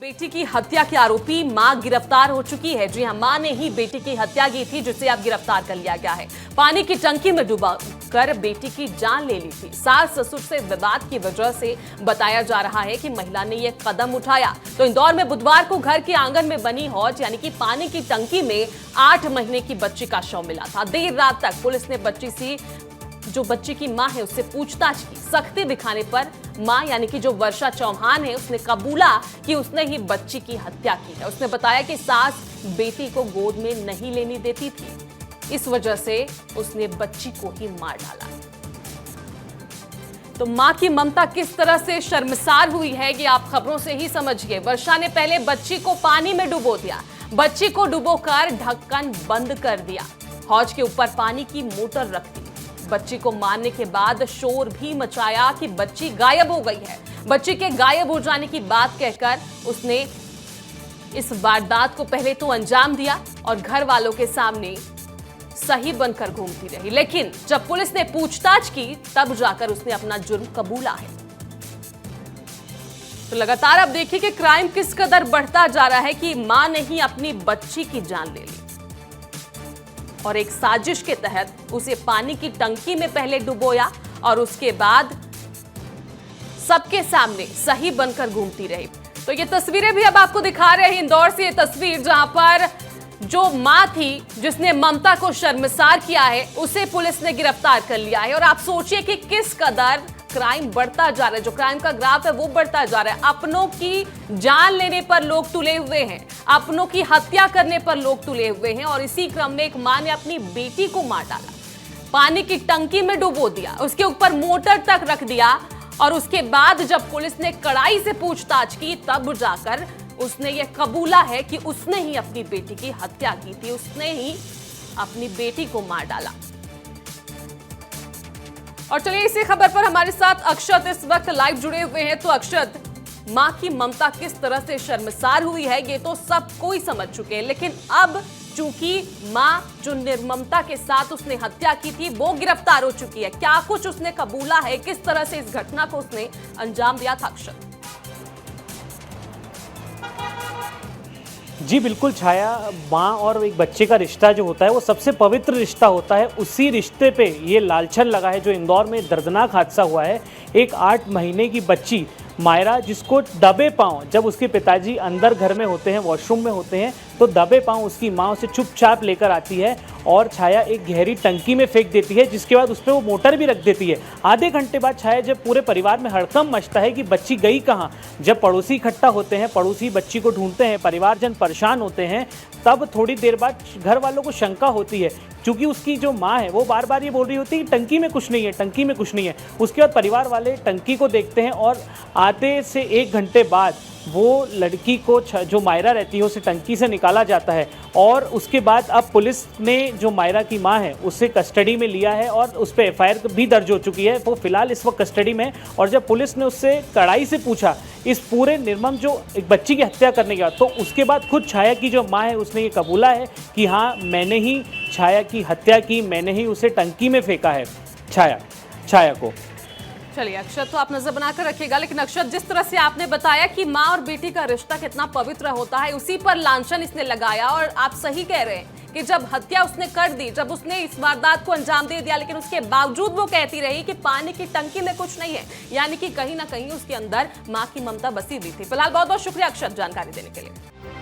बेटी की हत्या के आरोपी मां गिरफ्तार हो चुकी है। जी हां, मां ने ही बेटी की हत्या की थी, जिसे अब गिरफ्तार कर लिया गया है। पानी की टंकी में डुबा कर बेटी की जान ले ली थी। सास ससुर से विवाद की वजह से बताया जा रहा है कि महिला ने यह कदम उठाया। तो इंदौर में बुधवार को घर के आंगन में बनी हौज यानी कि पानी की टंकी में 8 महीने की बच्ची का शव मिला था। देर रात तक पुलिस ने जो बच्ची की मां है उससे पूछताछ की। सख्ती दिखाने पर मां यानी कि जो वर्षा चौहान है उसने कबूला कि उसने ही बच्ची की हत्या की है। उसने बताया कि सास बेटी को गोद में नहीं लेनी देती थी, इस वजह से उसने बच्ची को ही मार डाला। तो मां की ममता किस तरह से शर्मसार हुई है ये आप खबरों से ही समझिए। वर्षा ने पहले बच्ची को पानी में डुबो दिया, बच्ची को डुबोकर ढक्कन बंद कर दिया, हौज के ऊपर पानी की मोटर रख दी। बच्ची को मारने के बाद शोर भी मचाया कि बच्ची गायब हो गई है। बच्ची के गायब हो जाने की बात कहकर उसने इस वारदात को पहले तो अंजाम दिया और घर वालों के सामने सही बनकर घूमती रही। लेकिन जब पुलिस ने पूछताछ की तब जाकर उसने अपना जुर्म कबूला है। तो लगातार अब देखिए कि क्राइम किस कदर बढ़ता जा रहा है कि मां ने ही अपनी बच्ची की जान ले ली और एक साजिश के तहत उसे पानी की टंकी में पहले डुबोया और उसके बाद सबके सामने सही बनकर घूमती रही। तो ये तस्वीरें भी अब आपको दिखा रहे हैं इंदौर से। ये तस्वीर जहां पर जो मां थी जिसने ममता को शर्मसार किया है उसे पुलिस ने गिरफ्तार कर लिया है। और आप सोचिए कि किस कदर क्राइम बढ़ता जा रहा है, जो क्राइम का ग्राफ है वो बढ़ता जा रहा है। अपनों की जान लेने पर लोग तुले हुए हैं, अपनों की हत्या करने पर लोग तुले हुए हैं और इसी क्रम में एक मां ने अपनी बेटी को मार डाला, पानी की टंकी में डुबो दिया, उसके ऊपर मोटर तक रख दिया और उसके बाद जब पुलिस ने कड़ाई से पूछताछ की तब जाकर उसने ये कबूला है कि उसने ही अपनी बेटी की हत्या की थी, उसने ही अपनी बेटी को मार डाला। और चलिए इसी खबर पर हमारे साथ अक्षत इस वक्त लाइव जुड़े हुए हैं। तो अक्षत, मां की ममता किस तरह से शर्मसार हुई है ये तो सब कोई समझ चुके हैं, लेकिन अब चूंकि मां जो निर्ममता के साथ उसने हत्या की थी वो गिरफ्तार हो चुकी है, क्या कुछ उसने कबूला है, किस तरह से इस घटना को उसने अंजाम दिया था? अक्षत जी बिल्कुल छाया, माँ और एक बच्चे का रिश्ता जो होता है वो सबसे पवित्र रिश्ता होता है। उसी रिश्ते पे ये लालछन लगा है जो इंदौर में दर्दनाक हादसा हुआ है। एक 8 महीने की बच्ची मायरा, जिसको दबे पांव, जब उसके पिताजी अंदर घर में होते हैं, वॉशरूम में होते हैं, तो दबे पांव उसकी माँ उसे चुपचाप लेकर आती है और छाया एक गहरी टंकी में फेंक देती है, जिसके बाद उस पर वो मोटर भी रख देती है। आधे घंटे बाद छाया, जब पूरे परिवार में हड़कंप मचता है कि बच्ची गई कहाँ, जब पड़ोसी इकट्ठा होते हैं, पड़ोसी बच्ची को ढूंढते हैं, परिवारजन परेशान होते हैं, तब थोड़ी देर बाद घर वालों को शंका होती है, क्योंकि उसकी जो माँ है वो बार बार ये बोल रही होती है कि टंकी में कुछ नहीं है, टंकी में कुछ नहीं है। उसके बाद परिवार वाले टंकी को देखते हैं और आधे से 1 घंटे बाद वो लड़की को, जो मायरा रहती है, उसे टंकी से निकाला जाता है। और उसके बाद अब पुलिस ने जो मायरा की मां है उसे कस्टडी में लिया है और उस पर FIR भी दर्ज हो चुकी है। वो फिलहाल इस वक्त कस्टडी में है। और जब पुलिस ने उससे कड़ाई से पूछा इस पूरे निर्मम जो एक बच्ची की हत्या करने के बाद, तो उसके बाद खुद छाया की जो माँ है उसने ये कबूला है कि हाँ, मैंने ही छाया की हत्या की, मैंने ही उसे टंकी में फेंका है, छाया को। चलिए अक्षत, तो आप नजर बनाकर रखिएगा। लेकिन अक्षत, जिस तरह से आपने बताया कि माँ और बेटी का रिश्ता कितना पवित्र होता है, उसी पर लांछन इसने लगाया। और आप सही कह रहे हैं कि जब हत्या उसने कर दी, जब उसने इस वारदात को अंजाम दे दिया, लेकिन उसके बावजूद वो कहती रही कि पानी की टंकी में कुछ नहीं है, यानी कि कहीं ना कहीं उसके अंदर माँ की ममता बसी हुई थी। फिलहाल बहुत बहुत शुक्रिया अक्षत जानकारी देने के लिए।